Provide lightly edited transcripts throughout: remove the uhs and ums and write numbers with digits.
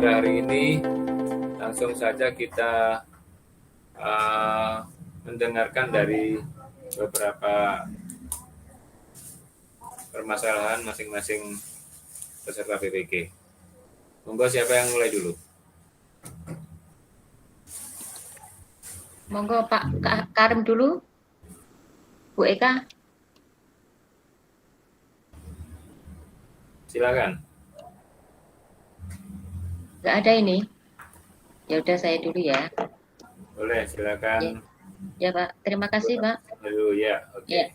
pada hari ini langsung saja kita mendengarkan dari beberapa permasalahan masing-masing peserta PPG. Monggo, siapa yang mulai dulu? Monggo Pak Karim dulu. Bu Eka. Silakan. Nggak ada ini. Ya udah saya dulu ya. Boleh, silakan. Ya Pak, terima kasih Pak. Dulu ya, oke. Ya.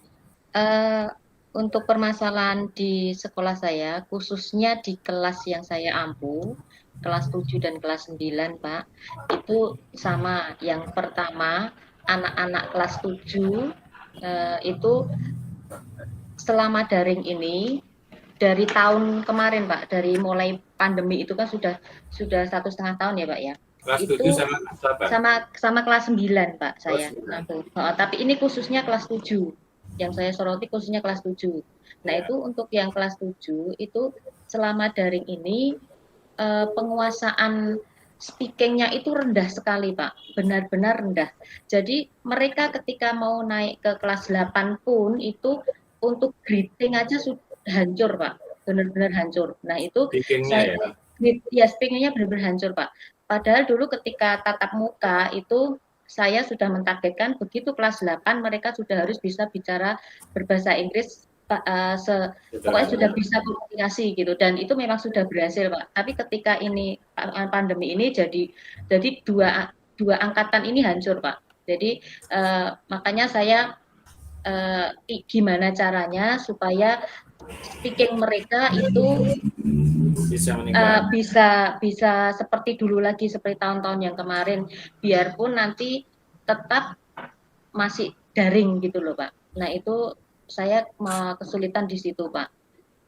Untuk permasalahan di sekolah saya, khususnya di kelas yang saya ampu, kelas 7 dan kelas 9 Pak, itu sama. Yang pertama, anak-anak kelas 7 itu selama daring ini, dari tahun kemarin Pak, dari mulai pandemi itu kan sudah 1,5 tahun ya Pak ya. Kelas itu 7 sama kelas 9 Pak saya. Tapi ini khususnya kelas 7. Yang saya soroti khususnya kelas 7. Nah, itu untuk yang kelas 7 itu selama daring ini penguasaan speaking-nya itu rendah sekali Pak, benar-benar rendah. Jadi mereka ketika mau naik ke kelas 8 pun itu untuk greeting aja sudah hancur Pak, benar-benar hancur. Nah itu speaking-nya benar-benar hancur Pak. Padahal dulu ketika tatap muka itu saya sudah mentargetkan begitu kelas 8 mereka sudah harus bisa bicara berbahasa Inggris, pokoknya sudah bisa komunikasi gitu, dan itu memang sudah berhasil Pak. Tapi ketika ini pandemi ini jadi dua angkatan ini hancur Pak. Jadi makanya saya gimana caranya supaya speaking mereka itu bisa seperti dulu lagi, seperti tahun-tahun yang kemarin, biarpun nanti tetap masih daring gitu loh Pak. Nah itu saya kesulitan di situ Pak.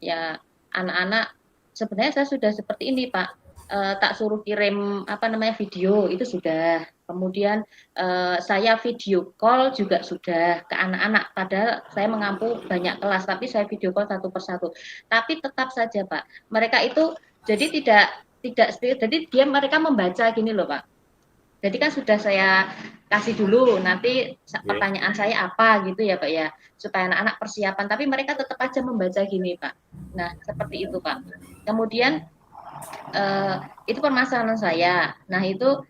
Ya anak-anak sebenarnya saya sudah seperti ini Pak. Tak suruh kirim video itu sudah. Kemudian saya video call juga sudah ke anak-anak. Padahal saya mengampu banyak kelas, tapi saya video call satu persatu. Tapi tetap saja Pak, mereka itu jadi jadi mereka membaca gini loh Pak. Jadi kan sudah saya kasih dulu nanti pertanyaan saya apa gitu ya Pak ya, supaya anak-anak persiapan. Tapi mereka tetap aja membaca gini Pak. Nah seperti itu Pak. Kemudian itu permasalahan saya. Nah itu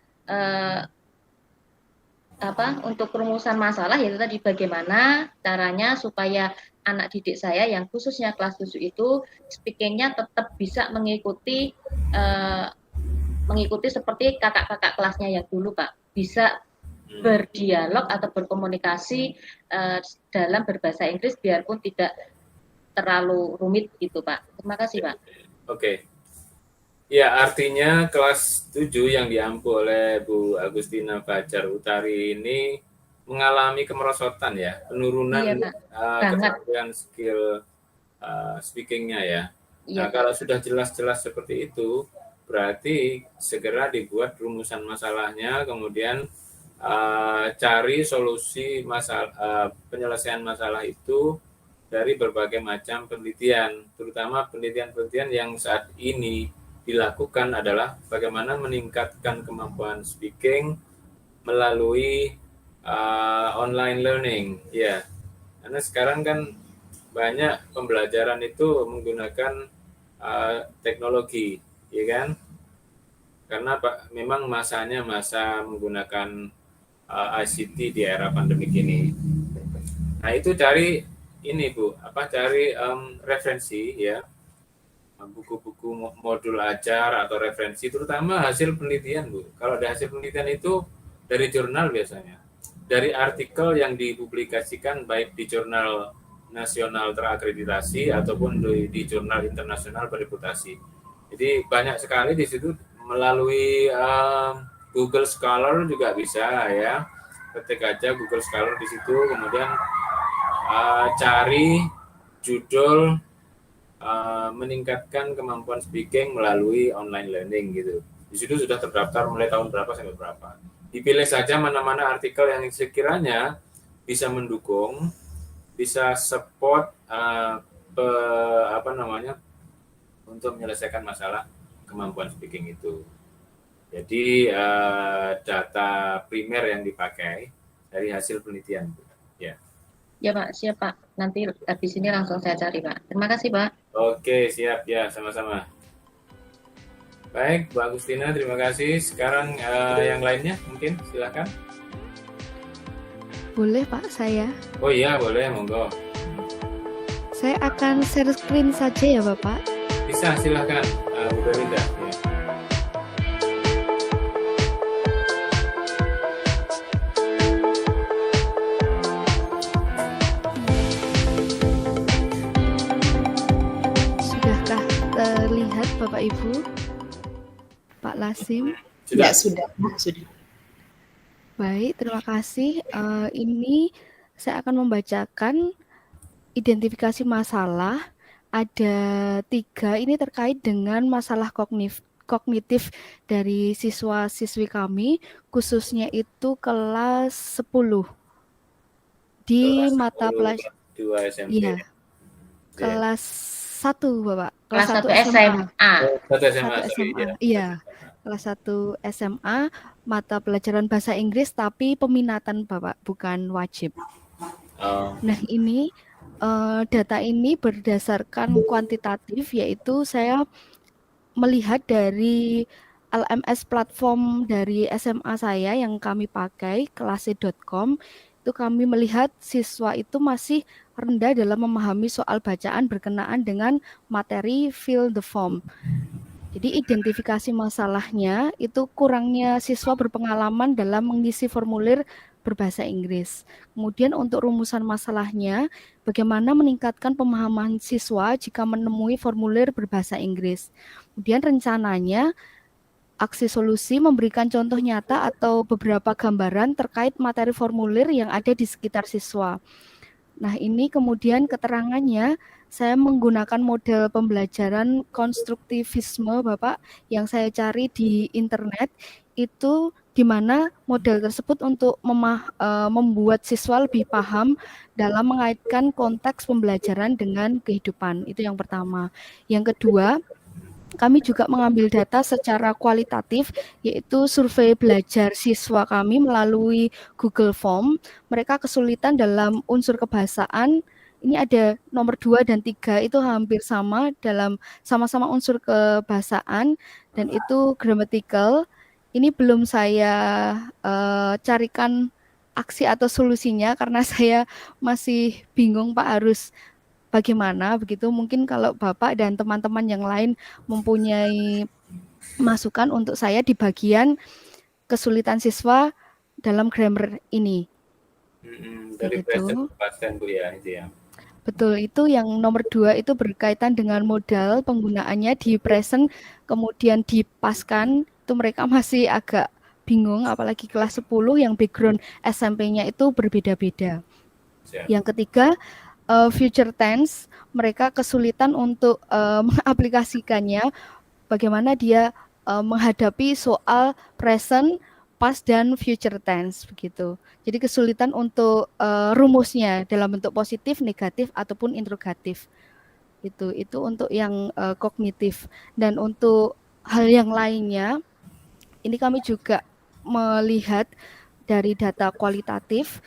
untuk perumusan masalah yaitu tadi bagaimana caranya supaya anak didik saya yang khususnya kelas 7 itu speaking-nya tetap bisa mengikuti seperti kakak-kakak kelasnya yang dulu Pak, bisa berdialog atau berkomunikasi dalam berbahasa Inggris biarpun tidak terlalu rumit gitu Pak. Terima kasih Pak. Oke. Ya, artinya kelas 7 yang diampu oleh Bu Agustina Fajar Utari ini mengalami kemerosotan ya, penurunan keterampilan skill speaking-nya ya. Iya, nah, kalau sudah jelas-jelas seperti itu, berarti segera dibuat rumusan masalahnya, kemudian cari solusi penyelesaian masalah itu dari berbagai macam penelitian, terutama penelitian-penelitian yang saat ini dilakukan adalah bagaimana meningkatkan kemampuan speaking melalui online learning, ya. Karena sekarang kan banyak pembelajaran itu menggunakan teknologi, ya kan? Karena memang masanya masa menggunakan ICT di era pandemik ini. Nah itu cari ini Bu, cari referensi ya, buku-buku modul ajar atau referensi, terutama hasil penelitian Bu. Kalau ada hasil penelitian itu dari jurnal biasanya, dari artikel yang dipublikasikan baik di jurnal nasional terakreditasi ataupun di jurnal internasional bereputasi. Jadi banyak sekali di situ melalui Google Scholar juga bisa ya. Ketik aja Google Scholar di situ, kemudian cari judul meningkatkan kemampuan speaking melalui online learning gitu. Di situ sudah terdaftar mulai tahun berapa sampai berapa. Dipilih saja mana-mana artikel yang sekiranya bisa mendukung, bisa support untuk menyelesaikan masalah kemampuan speaking itu. Jadi data primer yang dipakai dari hasil penelitian. Ya. Ya Pak, siap Pak. Nanti habis ini langsung saya cari Pak. Terima kasih Pak. Oke, siap ya, sama-sama. Baik, Bu Agustina, terima kasih. Sekarang yang lainnya mungkin silakan. Boleh Pak, saya. Oh iya, boleh, monggo. Saya akan share screen saja ya Bapak. Bisa, silakan, Bu Belinda. Ya. Sudahkah terlihat Bapak Ibu? Pak Lasim? Ya, sudah. Baik, terima kasih. Ini saya akan membacakan identifikasi masalah. Ada 3, ini terkait dengan masalah kognitif dari siswa-siswi kami, khususnya itu kelas 10. Di mata pelajaran 2 SMP. Iya. Kelas 1, Bapak. Kelas 1 SMA. 1 SMA. Iya. Kelas 1 SMA, mata pelajaran bahasa Inggris tapi peminatan Bapak, bukan wajib. Nah, ini data ini berdasarkan kuantitatif, yaitu saya melihat dari LMS platform dari SMA saya yang kami pakai, kelase.com, itu kami melihat siswa itu masih rendah dalam memahami soal bacaan berkenaan dengan materi fill the form. Jadi identifikasi masalahnya itu kurangnya siswa berpengalaman dalam mengisi formulir berbahasa Inggris. Kemudian untuk rumusan masalahnya, bagaimana meningkatkan pemahaman siswa jika menemui formulir berbahasa Inggris. Kemudian rencananya, aksi solusi memberikan contoh nyata atau beberapa gambaran terkait materi formulir yang ada di sekitar siswa. Nah, ini kemudian keterangannya, saya menggunakan model pembelajaran konstruktivisme, Bapak, yang saya cari di internet, itu di mana model tersebut untuk membuat siswa lebih paham dalam mengaitkan konteks pembelajaran dengan kehidupan. Itu yang pertama. Yang kedua, kami juga mengambil data secara kualitatif, yaitu survei belajar siswa kami melalui Google Form. Mereka kesulitan dalam unsur kebahasaan. Ini ada nomor 2 dan 3 itu hampir sama dalam sama-sama unsur kebahasaan, dan itu grammatical. Ini belum saya carikan aksi atau solusinya karena saya masih bingung Pak harus bagaimana begitu. Mungkin kalau Bapak dan teman-teman yang lain mempunyai masukan untuk saya di bagian kesulitan siswa dalam grammar ini. Dari present pasien Bu ya, itu ya. Betul, itu yang nomor 2 itu berkaitan dengan modal penggunaannya di present kemudian dipaskan. Itu mereka masih agak bingung, apalagi kelas 10 yang background SMP-nya itu berbeda-beda. Yang ketiga, future tense, mereka kesulitan untuk mengaplikasikannya, bagaimana dia menghadapi soal present, past, dan future tense begitu. Jadi kesulitan untuk rumusnya dalam bentuk positif, negatif, ataupun interrogatif. Itu untuk yang kognitif. Dan untuk hal yang lainnya, ini kami juga melihat dari data kualitatif,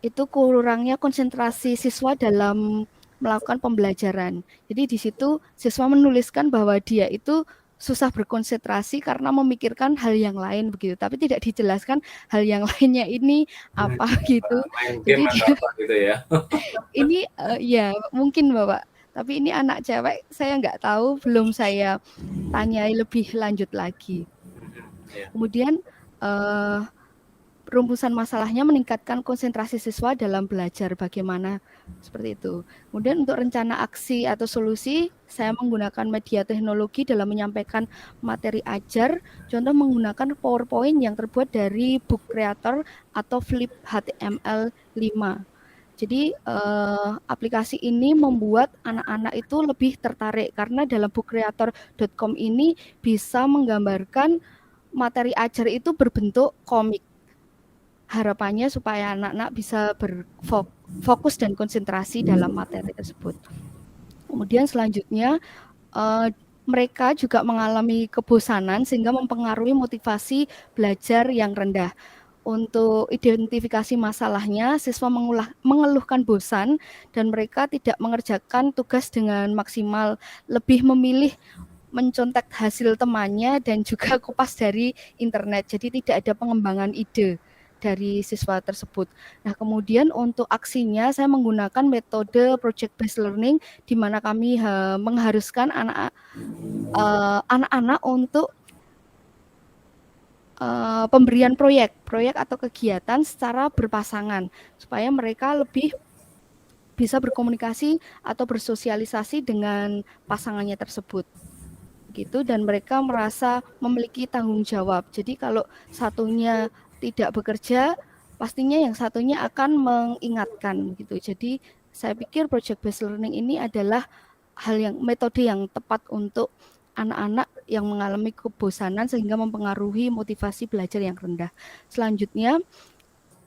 itu kurangnya konsentrasi siswa dalam melakukan pembelajaran. Jadi di situ siswa menuliskan bahwa dia itu susah berkonsentrasi karena memikirkan hal yang lain begitu, tapi tidak dijelaskan hal yang lainnya ini apa gitu. Jadi apa gitu ya. Ini ya mungkin Bapak, tapi ini anak cewek, saya nggak tahu, belum saya tanyai lebih lanjut lagi. Kemudian rumusan masalahnya meningkatkan konsentrasi siswa dalam belajar, bagaimana seperti itu. Kemudian untuk rencana aksi atau solusi, saya menggunakan media teknologi dalam menyampaikan materi ajar, contoh menggunakan PowerPoint yang terbuat dari Book Creator atau Flip HTML5. Jadi aplikasi ini membuat anak-anak itu lebih tertarik karena dalam bookcreator.com ini bisa menggambarkan materi ajar itu berbentuk komik. Harapannya supaya anak-anak bisa berfokus dan konsentrasi dalam materi tersebut. Kemudian selanjutnya mereka juga mengalami kebosanan sehingga mempengaruhi motivasi belajar yang rendah. Untuk identifikasi masalahnya, siswa mengeluhkan bosan dan mereka tidak mengerjakan tugas dengan maksimal, lebih memilih mencontek hasil temannya dan juga kupas dari internet. Jadi tidak ada pengembangan ide dari siswa tersebut. Nah, kemudian untuk aksinya saya menggunakan metode project based learning di mana kami mengharuskan anak-anak untuk pemberian proyek atau kegiatan secara berpasangan supaya mereka lebih bisa berkomunikasi atau bersosialisasi dengan pasangannya tersebut gitu, dan mereka merasa memiliki tanggung jawab. Jadi kalau satunya tidak bekerja, pastinya yang satunya akan mengingatkan gitu. Jadi saya pikir project based learning ini adalah metode yang tepat untuk anak-anak yang mengalami kebosanan sehingga mempengaruhi motivasi belajar yang rendah. Selanjutnya,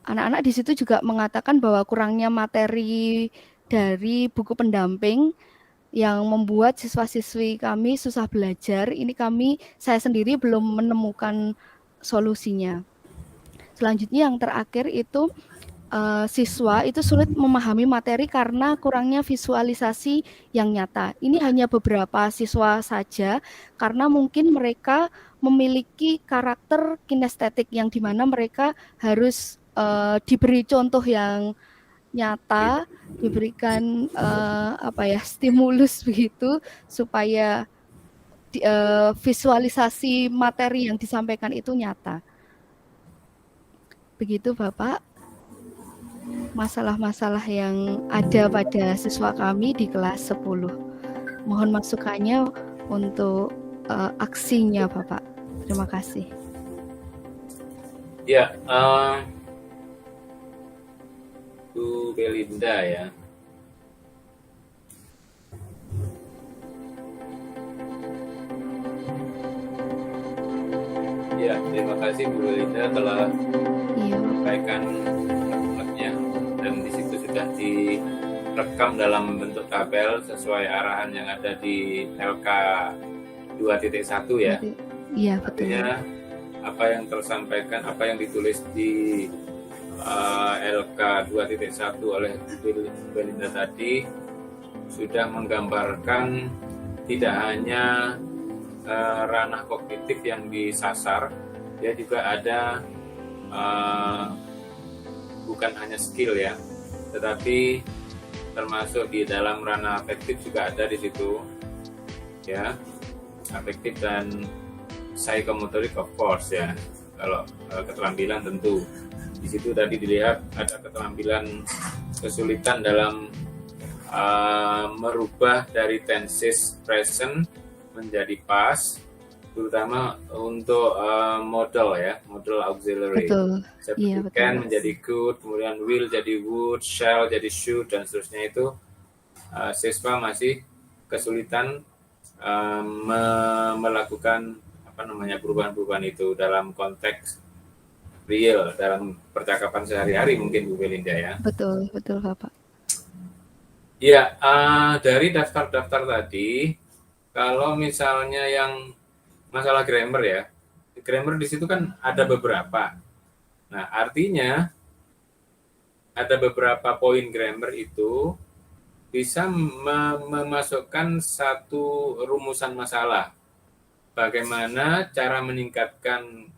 anak-anak di situ juga mengatakan bahwa kurangnya materi dari buku pendamping yang membuat siswa-siswi kami susah belajar. Ini saya sendiri belum menemukan solusinya. Selanjutnya yang terakhir itu siswa itu sulit memahami materi karena kurangnya visualisasi yang nyata. Ini hanya beberapa siswa saja karena mungkin mereka memiliki karakter kinestetik yang dimana mereka harus diberi contoh yang nyata, diberikan stimulus begitu supaya visualisasi materi yang disampaikan itu nyata. Begitu Bapak, masalah-masalah yang ada pada siswa kami di kelas 10. Mohon masukannya untuk aksinya Bapak. Terima kasih. Ya, Bu Belinda ya. Ya, terima kasih Bu Belinda telah menyampaikan unek-uneknya, dan di situ sudah direkam dalam bentuk tabel sesuai arahan yang ada di LK 2.1 ya. Iya, betul. Artinya apa yang tersampaikan, apa yang ditulis di LK 2.1 oleh Bu Belinda tadi sudah menggambarkan tidak hanya ranah kognitif yang disasar, dia juga ada bukan hanya skill ya, tetapi termasuk di dalam ranah afektif juga ada di situ ya, afektif dan psychomotorik of course ya. Kalau keterampilan tentu di situ tadi dilihat ada keterampilan kesulitan dalam merubah dari tenses present menjadi past, terutama untuk model ya, model auxiliary. Betul. Seperti Iya, can menjadi could, kemudian will jadi would, shall jadi should, dan seterusnya. Itu siswa masih kesulitan melakukan perubahan-perubahan itu dalam konteks real, dalam percakapan sehari-hari mungkin Bu Belinda ya. Betul Bapak. Ya, dari daftar-daftar tadi, kalau misalnya yang masalah grammar ya, grammar di situ kan ada beberapa. Nah, artinya ada beberapa poin grammar itu bisa memasukkan satu rumusan masalah. Bagaimana cara meningkatkan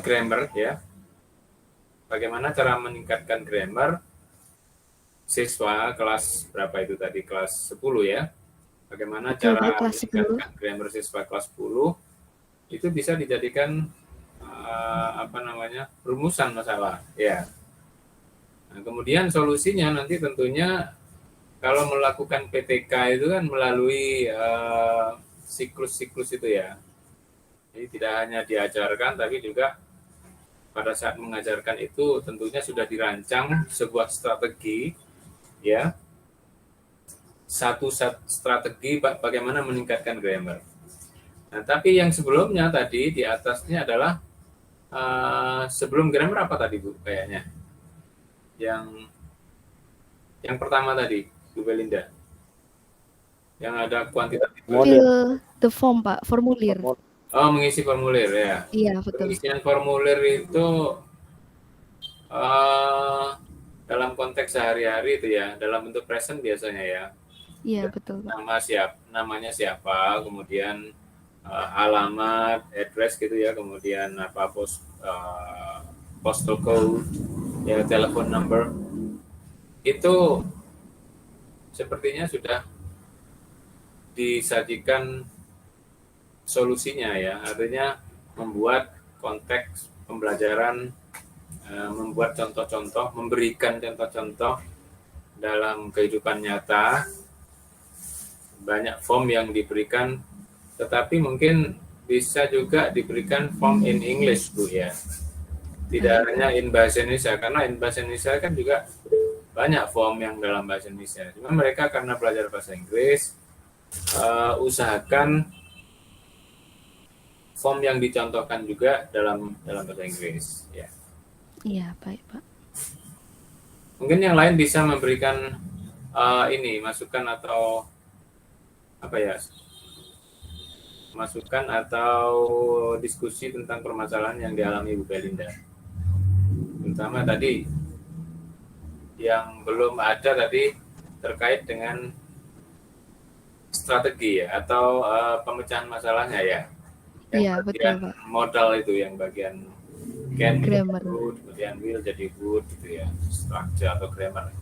grammar ya? Bagaimana cara meningkatkan grammar siswa kelas berapa itu tadi? Kelas 10 ya. Bagaimana cara meningkatkan grammar siswa kelas 10 itu bisa dijadikan rumusan masalah ya. Nah, kemudian solusinya nanti tentunya kalau melakukan PTK itu kan melalui siklus-siklus itu ya. Jadi tidak hanya diajarkan tapi juga pada saat mengajarkan itu tentunya sudah dirancang sebuah strategi ya. Satu strategi bagaimana meningkatkan grammar. Nah, tapi yang sebelumnya tadi di atasnya adalah sebelum grammar apa tadi Bu kayaknya? Yang pertama tadi Bu Belinda. Yang ada kuantitatif. Fill the form, Pak, formulir. Oh, mengisi formulir ya. Iya, betul. Pengisian formulir itu dalam konteks sehari-hari itu ya, dalam bentuk present biasanya ya. Iya, betul, Pak. Namanya siapa, kemudian alamat, address gitu ya, kemudian apa postal code, ya telepon number. Itu sepertinya sudah disajikan solusinya ya, artinya membuat konteks pembelajaran, membuat contoh-contoh, memberikan contoh-contoh dalam kehidupan nyata. Banyak form yang diberikan, tetapi mungkin bisa juga diberikan form in English, Bu ya. Tidak hanya in bahasa Indonesia, karena in bahasa Indonesia kan juga banyak form yang dalam bahasa Indonesia. Cuma mereka karena belajar bahasa Inggris, usahakan form yang dicontohkan juga dalam bahasa Inggris. Ya. Iya, baik, Pak. Mungkin yang lain bisa memberikan masukan atau masukan atau diskusi tentang permasalahan yang dialami Bu Belinda. Terutama tadi yang belum ada tadi terkait dengan strategi ya, atau pemecahan masalahnya ya. Iya, betul, Pak. Modal itu yang bagian can Grammar. good, kemudian will jadi would gitu ya, structure atau grammar.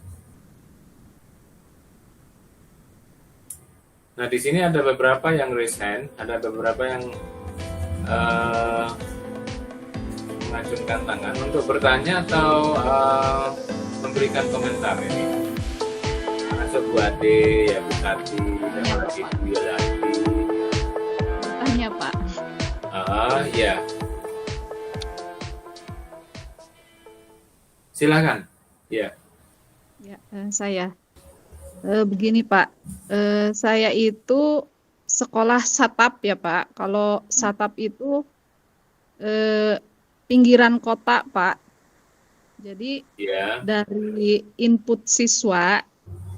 Nah, di sini ada beberapa yang raise hand, ada beberapa yang mengacungkan tangan untuk bertanya atau memberikan komentar ini. Masuk Bu Ade, ya Bu Tati, dan lagi Bu Yolandi. Tanya Pak. Ya. Silakan. Ya. Ya, saya. Begini Pak, saya itu sekolah satap ya Pak. Kalau satap itu pinggiran kota Pak. Jadi dari input siswa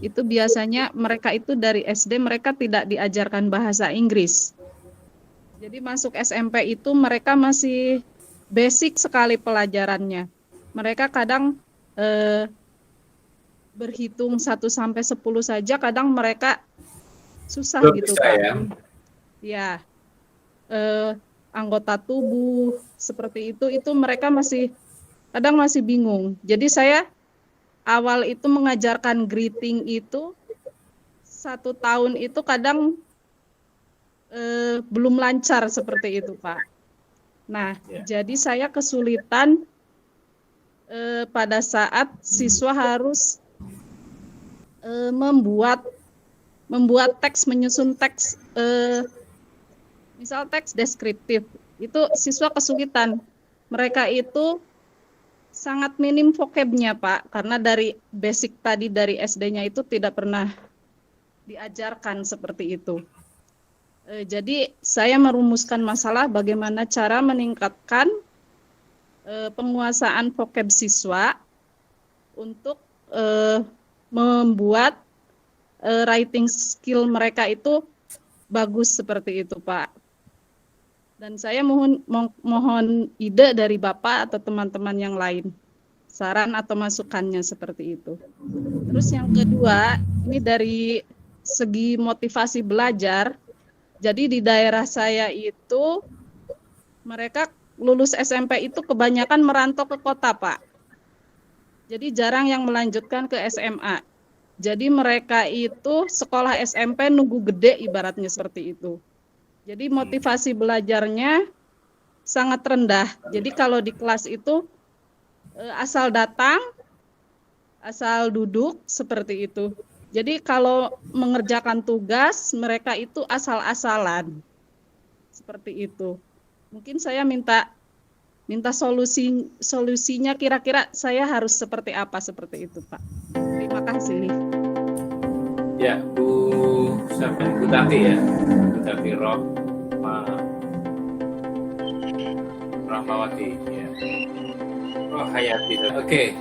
itu biasanya mereka itu dari SD mereka tidak diajarkan bahasa Inggris. Jadi masuk SMP itu mereka masih basic sekali pelajarannya. Mereka kadang berhitung 1 sampai 10 saja kadang mereka susah belum gitu bisa, Pak. Ya. Anggota tubuh seperti itu mereka kadang masih bingung. Jadi saya awal itu mengajarkan greeting itu 1 tahun itu kadang belum lancar seperti itu Pak. Nah, jadi saya kesulitan pada saat siswa harus membuat teks, menyusun teks, misal teks deskriptif, itu siswa kesulitan. Mereka itu sangat minim vocabnya Pak, karena dari basic tadi dari SD-nya itu tidak pernah diajarkan seperti itu. Jadi saya merumuskan masalah bagaimana cara meningkatkan penguasaan vocab siswa untuk membuat writing skill mereka itu bagus seperti itu Pak. Dan saya mohon ide dari Bapak atau teman-teman yang lain, saran atau masukannya seperti itu. Terus yang kedua, ini dari segi motivasi belajar. Jadi di daerah saya itu mereka lulus SMP itu kebanyakan merantau ke kota Pak. Jadi jarang yang melanjutkan ke SMA. Jadi mereka itu sekolah SMP nunggu gede ibaratnya seperti itu. Jadi motivasi belajarnya sangat rendah. Jadi kalau di kelas itu asal datang, asal duduk seperti itu. Jadi kalau mengerjakan tugas mereka itu asal-asalan. Seperti itu. Mungkin saya minta solusinya kira-kira saya harus seperti apa seperti itu Pak. Terima kasih. Ya, Bu Tati ya, Bu Tati Rahmawati ya. Hayati. Oke.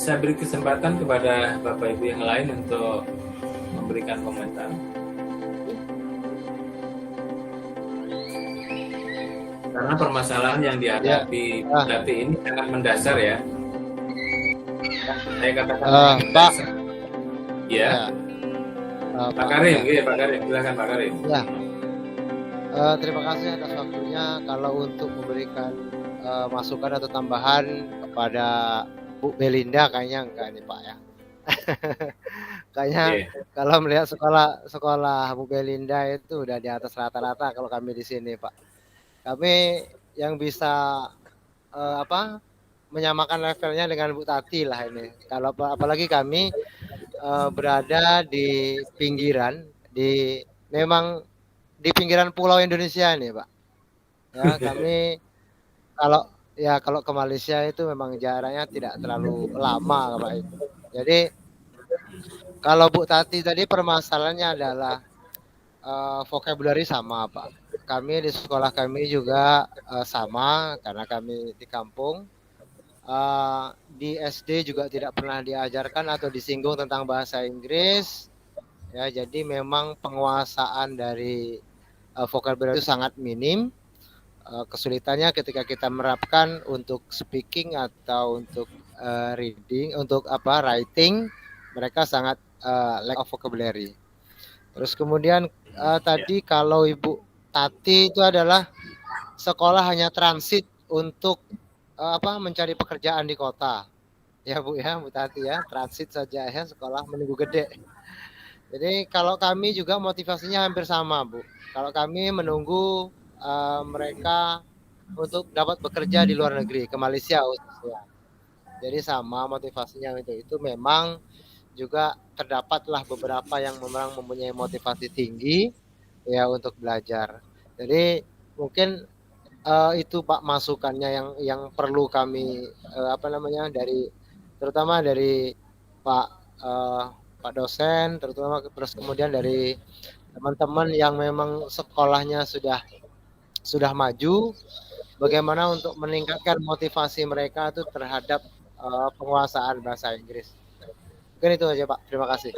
Saya beri kesempatan kepada Bapak Ibu yang lain untuk memberikan komentar. Karena permasalahan yang dihadapi berarti ini sangat mendasar ya. Saya katakan Pak. Ya. Pak Karim, ya. Pak Karim, silakan Pak Karim. Ya. Terima kasih atas waktunya. Kalau untuk memberikan masukan atau tambahan kepada Bu Belinda kayaknya enggak nih Pak ya. Kayaknya kalau melihat sekolah Bu Belinda itu udah di atas rata-rata kalau kami di sini Pak. Kami yang bisa menyamakan levelnya dengan Bu Tati lah ini. Kalau apalagi kami berada di pinggiran, memang di pinggiran pulau Indonesia nih Pak. Ya kami kalau ke Malaysia itu memang jaraknya tidak terlalu lama Pak itu. Jadi kalau Bu Tati tadi permasalahannya adalah vocabulary sama Pak. Kami di sekolah kami juga sama karena kami di kampung. Di SD juga tidak pernah diajarkan atau disinggung tentang bahasa Inggris. Ya, jadi memang penguasaan dari vocabulary itu sangat minim. Kesulitannya ketika kita menerapkan untuk speaking atau untuk reading, untuk writing, mereka sangat lack of vocabulary. Terus kemudian tadi kalau Ibu Tati itu adalah sekolah hanya transit untuk mencari pekerjaan di kota. Ya Bu Tati ya, transit saja ya, sekolah menunggu gede. Jadi kalau kami juga motivasinya hampir sama Bu. Kalau kami menunggu mereka untuk dapat bekerja di luar negeri, ke Malaysia khususnya. Jadi sama motivasinya itu memang juga terdapatlah beberapa yang memang mempunyai motivasi tinggi ya untuk belajar. Jadi mungkin itu Pak masukannya yang perlu kami terutama dari Pak dosen, terutama terus kemudian dari teman-teman yang memang sekolahnya sudah maju, bagaimana untuk meningkatkan motivasi mereka itu terhadap penguasaan bahasa Inggris. Mungkin itu aja Pak. Terima kasih.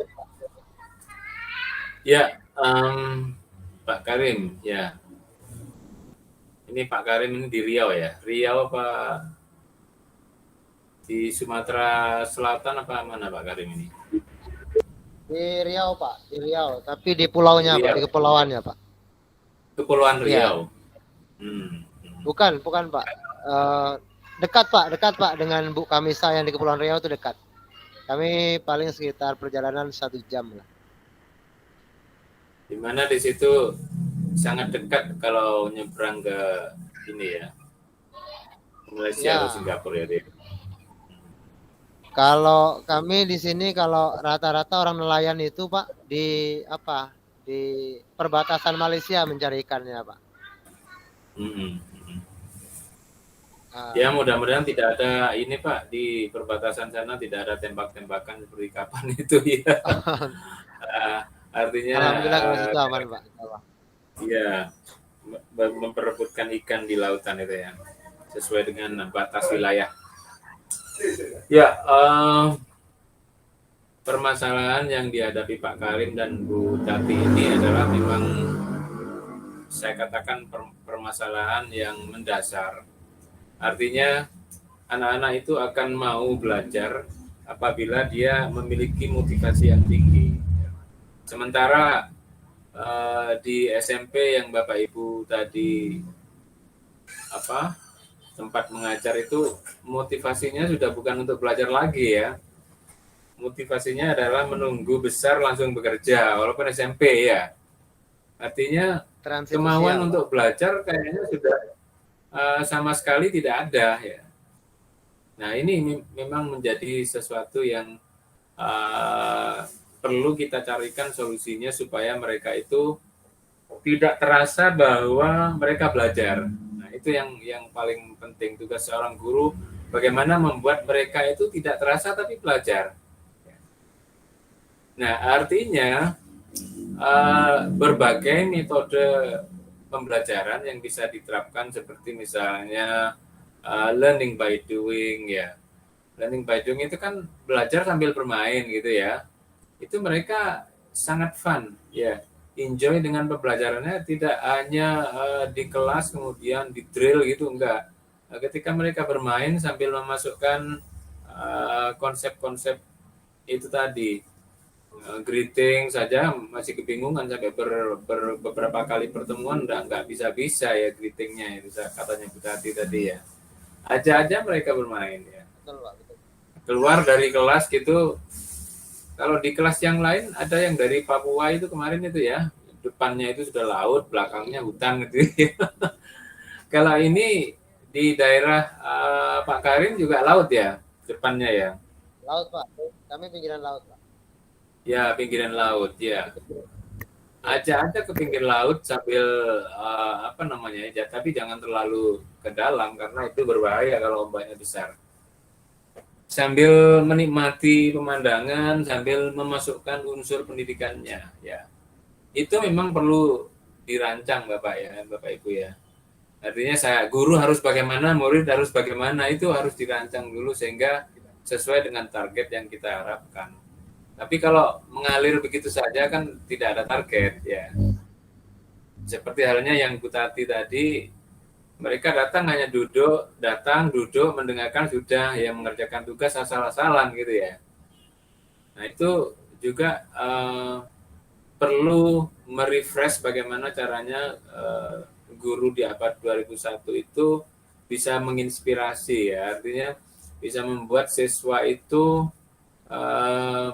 Ya, Pak Karim, ya. Ini Pak Karim ini di Riau ya? Riau apa di Sumatera Selatan apa mana Pak Karim ini? Di Riau Pak, di Riau. Tapi di pulaunya Pak, di kepulauannya Pak. Kepulauan Riau. Bukan Pak. Dekat Pak dengan Bu Kamisa yang di Kepulauan Riau itu dekat. Kami paling sekitar perjalanan 1 jam lah. Di mana di situ sangat dekat kalau nyebrang ke ini ya, Malaysia atau Singapura ya. Kalau kami di sini kalau rata-rata orang nelayan itu Pak di perbatasan Malaysia mencari ikannya Pak. Ya mudah-mudahan tidak ada ini Pak di perbatasan sana tidak ada tembak-tembakan seperti kapan itu ya. Artinya alhamdulillah kalau itu aman Pak. Iya, memperebutkan ikan di lautan itu ya, sesuai dengan batas wilayah. Ya, permasalahan yang dihadapi Pak Karim dan Bu Tati ini adalah memang saya katakan permasalahan yang mendasar. Artinya anak-anak itu akan mau belajar apabila dia memiliki motivasi yang tinggi. Sementara di SMP yang Bapak Ibu tadi tempat mengajar itu motivasinya sudah bukan untuk belajar lagi ya. Motivasinya adalah menunggu besar langsung bekerja walaupun SMP ya. Artinya kemauan untuk belajar kayaknya sudah sama sekali tidak ada ya. Nah, ini memang menjadi sesuatu yang perlu kita carikan solusinya supaya mereka itu tidak terasa bahwa mereka belajar. Nah, itu yang paling penting tugas seorang guru, bagaimana membuat mereka itu tidak terasa tapi belajar. Nah, artinya berbagai metode pembelajaran yang bisa diterapkan seperti misalnya learning by doing ya. Learning by doing itu kan belajar sambil bermain gitu ya. Itu mereka sangat fun, ya, enjoy dengan pembelajarannya, tidak hanya di kelas kemudian di drill gitu, enggak. Ketika mereka bermain sambil memasukkan konsep-konsep itu tadi, greeting saja masih kebingungan sampai beberapa kali pertemuan nggak bisa ya greetingnya, itu katanya Bu Tati tadi ya. Aja mereka bermain ya. Keluar dari kelas gitu. Kalau di kelas yang lain ada yang dari Papua itu kemarin itu ya, depannya itu sudah laut, belakangnya hutan gitu ya. Kalau ini di daerah Pak Karim juga laut ya, depannya ya. Laut Pak, kami pinggiran laut Pak. Ya, pinggiran laut ya. Aja ke pinggir laut sambil apa namanya ya, tapi jangan terlalu ke dalam karena itu berbahaya kalau ombaknya besar. Sambil menikmati pemandangan, sambil memasukkan unsur pendidikannya ya. Itu memang perlu dirancang Bapak ya, Bapak Ibu ya. Artinya guru harus bagaimana, murid harus bagaimana, itu harus dirancang dulu sehingga sesuai dengan target yang kita harapkan. Tapi kalau mengalir begitu saja kan tidak ada target ya. Seperti halnya yang Bu Tati tadi, mereka datang duduk, mendengarkan sudah, ya mengerjakan tugas asal-asalan gitu ya. Nah itu juga perlu merefresh bagaimana caranya guru di abad 2001 itu bisa menginspirasi ya, artinya bisa membuat siswa itu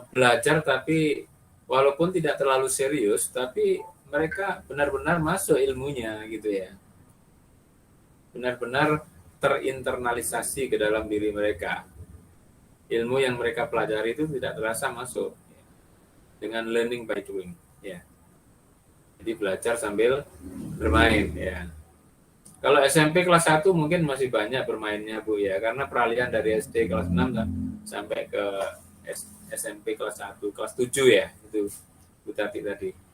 belajar tapi walaupun tidak terlalu serius, tapi mereka benar-benar masuk ilmunya gitu ya. Benar-benar terinternalisasi ke dalam diri mereka. Ilmu yang mereka pelajari itu tidak terasa masuk dengan learning by doing ya. Jadi belajar sambil bermain ya. Kalau SMP kelas 1 mungkin masih banyak bermainnya Bu ya, karena peralihan dari SD kelas 6 sampai ke SMP kelas 1, kelas 7 ya, itu Bu Tati tadi.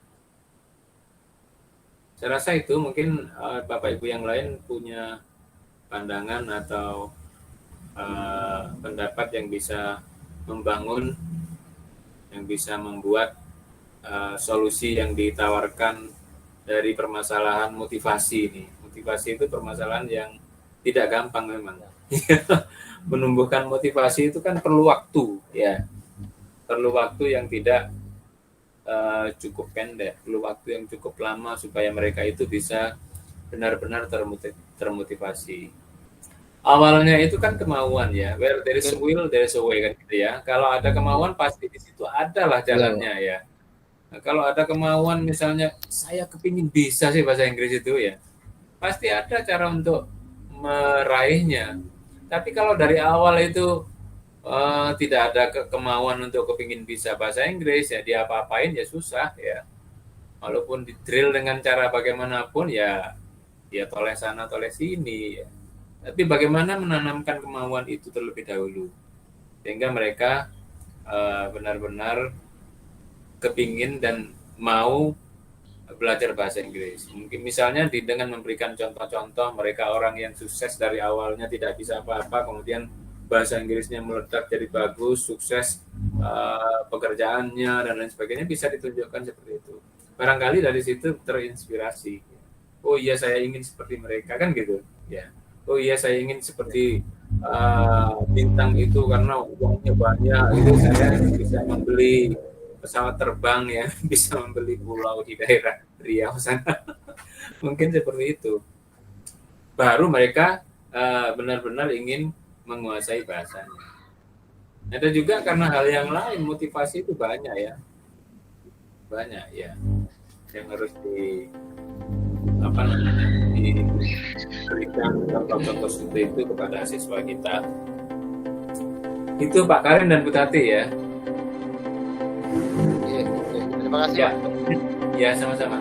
Saya rasa itu mungkin Bapak Ibu yang lain punya pandangan atau pendapat yang bisa membangun, yang bisa membuat solusi yang ditawarkan dari permasalahan motivasi ini. Motivasi itu permasalahan yang tidak gampang memang. Menumbuhkan motivasi itu kan perlu waktu ya. Perlu waktu yang tidak cukup pendek, perlu waktu yang cukup lama supaya mereka itu bisa benar-benar termotivasi. Awalnya itu kan kemauan ya, where there is a will, there is a way kan gitu ya. Kalau ada kemauan pasti di situ adalah jalannya ya. Nah, kalau ada kemauan misalnya saya kepingin bisa sih bahasa Inggris itu ya, pasti ada cara untuk meraihnya. Tapi kalau dari awal itu tidak ada kemauan untuk kepingin bisa bahasa Inggris ya, dia apa-apain ya susah ya. Walaupun di drill dengan cara bagaimanapun ya toleh sana toleh sini ya. Tapi bagaimana menanamkan kemauan itu terlebih dahulu sehingga mereka benar-benar kepingin dan mau belajar bahasa Inggris. Mungkin misalnya dengan memberikan contoh-contoh mereka orang yang sukses dari awalnya tidak bisa apa-apa, kemudian bahasa Inggrisnya meledak jadi bagus, sukses pekerjaannya dan lain sebagainya, bisa ditunjukkan seperti itu. Barangkali dari situ terinspirasi. Oh iya saya ingin seperti mereka kan gitu ya. Oh iya saya ingin seperti bintang itu karena uangnya banyak, itu saya bisa membeli pesawat terbang ya, bisa membeli pulau di daerah Riau sana. Mungkin seperti itu. Baru mereka benar-benar ingin menguasai bahasanya. Ada juga karena hal yang lain, motivasi itu banyak ya. Banyak ya. Yang harus diberikan contoh-contoh seperti itu kepada siswa kita. Itu Pak Karim dan Bu Tati ya. Terima kasih Ya. Pak. Ya, sama-sama.